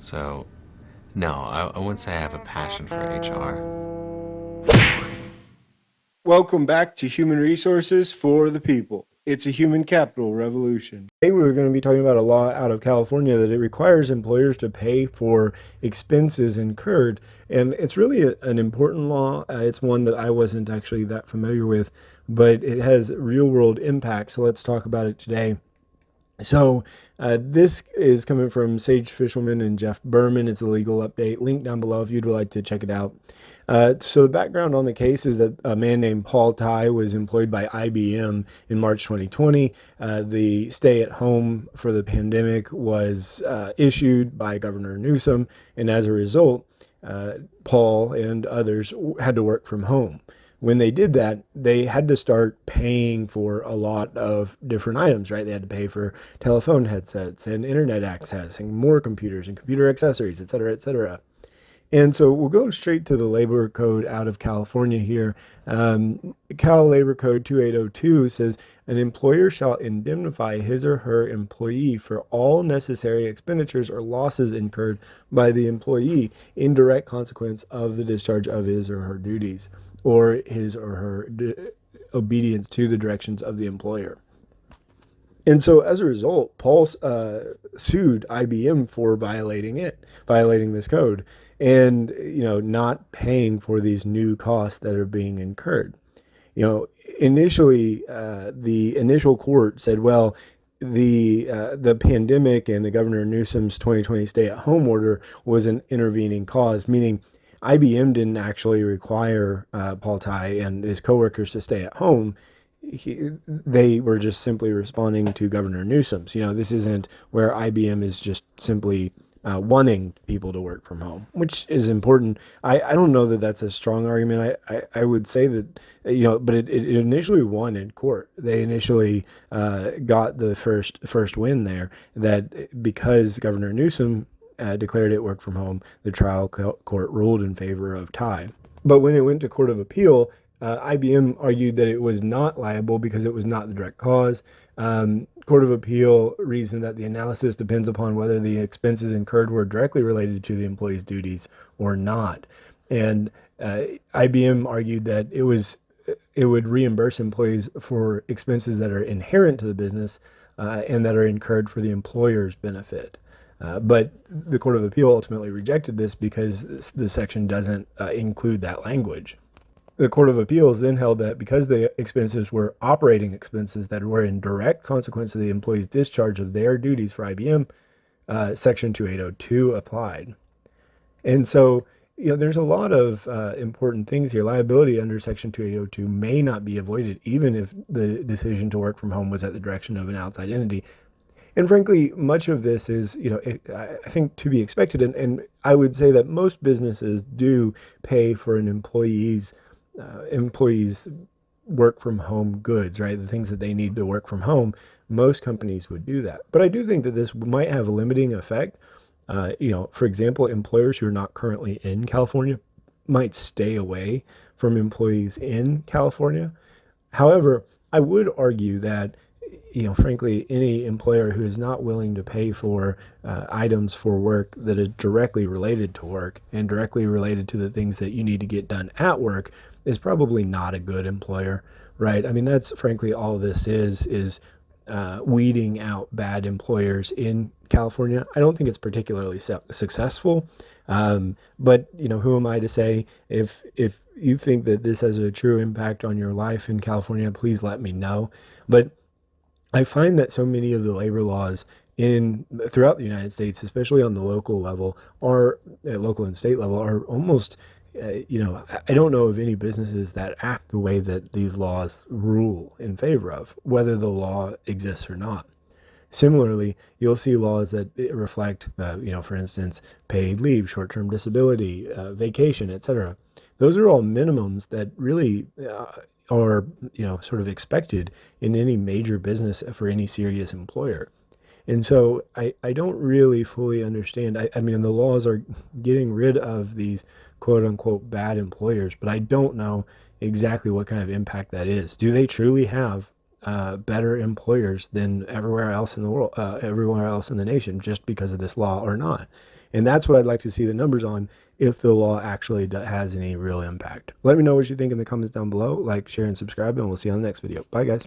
So, no, I wouldn't say I have a passion for HR. Welcome back to Human Resources for the People. It's a human capital revolution. Today we're going to be talking about a law out of California that it requires employers to pay for expenses incurred. And it's really an important law. It's one that I wasn't actually that familiar with, but it has real world impact. So let's talk about it today. So this is coming from Sage Fishelman and Jeff Berman. It's a legal update. Link down below if you'd like to check it out. So the background on the case is that a man named Paul Tai was employed by IBM in March 2020. The stay at home for the pandemic was issued by Governor Newsom, and as a result, Paul and others had to work from home. When they did that, they had to start paying for a lot of different items, right? They had to pay for telephone headsets and internet access and more computers and computer accessories, et cetera, et cetera. And so we'll go straight to the labor code out of California here. Cal Labor Code 2802 says an employer shall indemnify his or her employee for all necessary expenditures or losses incurred by the employee in direct consequence of the discharge of his or her duties or his or her obedience to the directions of the employer. And so as a result, Paul sued IBM for violating this code and, not paying for these new costs that are being incurred. Initially, the initial court said, well, the pandemic and the Governor Newsom's 2020 stay-at-home order was an intervening cause, meaning IBM didn't actually require Paul Tai and his coworkers to stay at home. They were just simply responding to Governor Newsom's. This isn't where IBM is just simply wanting people to work from home, which is important. I don't know that that's a strong argument. I would say that, but it initially won in court. They initially got the first win there, that because Governor Newsom declared it work from home, the trial court ruled in favor of Tai. But when it went to Court of Appeal, IBM argued that it was not liable because it was not the direct cause. Court of Appeal reasoned that the analysis depends upon whether the expenses incurred were directly related to the employee's duties or not. And IBM argued that it would reimburse employees for expenses that are inherent to the business and that are incurred for the employer's benefit. But the Court of Appeal ultimately rejected this because the section doesn't include that language. The Court of Appeals then held that because the expenses were operating expenses that were in direct consequence of the employee's discharge of their duties for IBM, Section 2802 applied. And so, there's a lot of important things here. Liability under Section 2802 may not be avoided, even if the decision to work from home was at the direction of an outside entity. And frankly, much of this is, I think to be expected. And I would say that most businesses do pay for an employee's work from home goods, right? The things that they need to work from home. Most companies would do that. But I do think that this might have a limiting effect. For example, employers who are not currently in California might stay away from employees in California. However, I would argue that frankly, any employer who is not willing to pay for items for work that are directly related to work and directly related to the things that you need to get done at work is probably not a good employer, right? I mean, that's frankly all this is weeding out bad employers in California. I don't think it's particularly successful, but who am I to say? If you think that this has a true impact on your life in California, please let me know. But I find that so many of the labor laws in throughout the United States, especially on the local level, are local and state level, are almost, I don't know of any businesses that act the way that these laws rule in favor of, whether the law exists or not. Similarly, you'll see laws that reflect, for instance, paid leave, short-term disability, vacation, etc. Those are all minimums that really are, sort of expected in any major business for any serious employer. And so I don't really fully understand. I mean, the laws are getting rid of these quote unquote bad employers, but I don't know exactly what kind of impact that is. Do they truly have better employers than everywhere else in the world, everywhere else in the nation, just because of this law or not? And that's what I'd like to see the numbers on if the law actually has any real impact. Let me know what you think in the comments down below. Like, share, and subscribe, and we'll see you on the next video. Bye, guys.